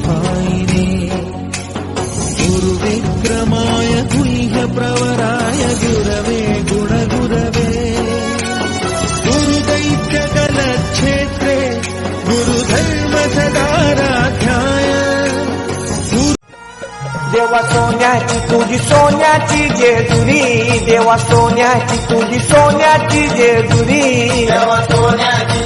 पायिने गुरुविक्रमाय गुह्य प्रवराय गुरवे गुणगुरवे गुरुदैत्यकलक्षेत्रे गुरुधर्म सदाराध्याय देवा सोन्याची तुझी सोन्याची जेजुरी, देवा सोन्याची तुझी सोन्याची जेजुरी, देवा सोन्याची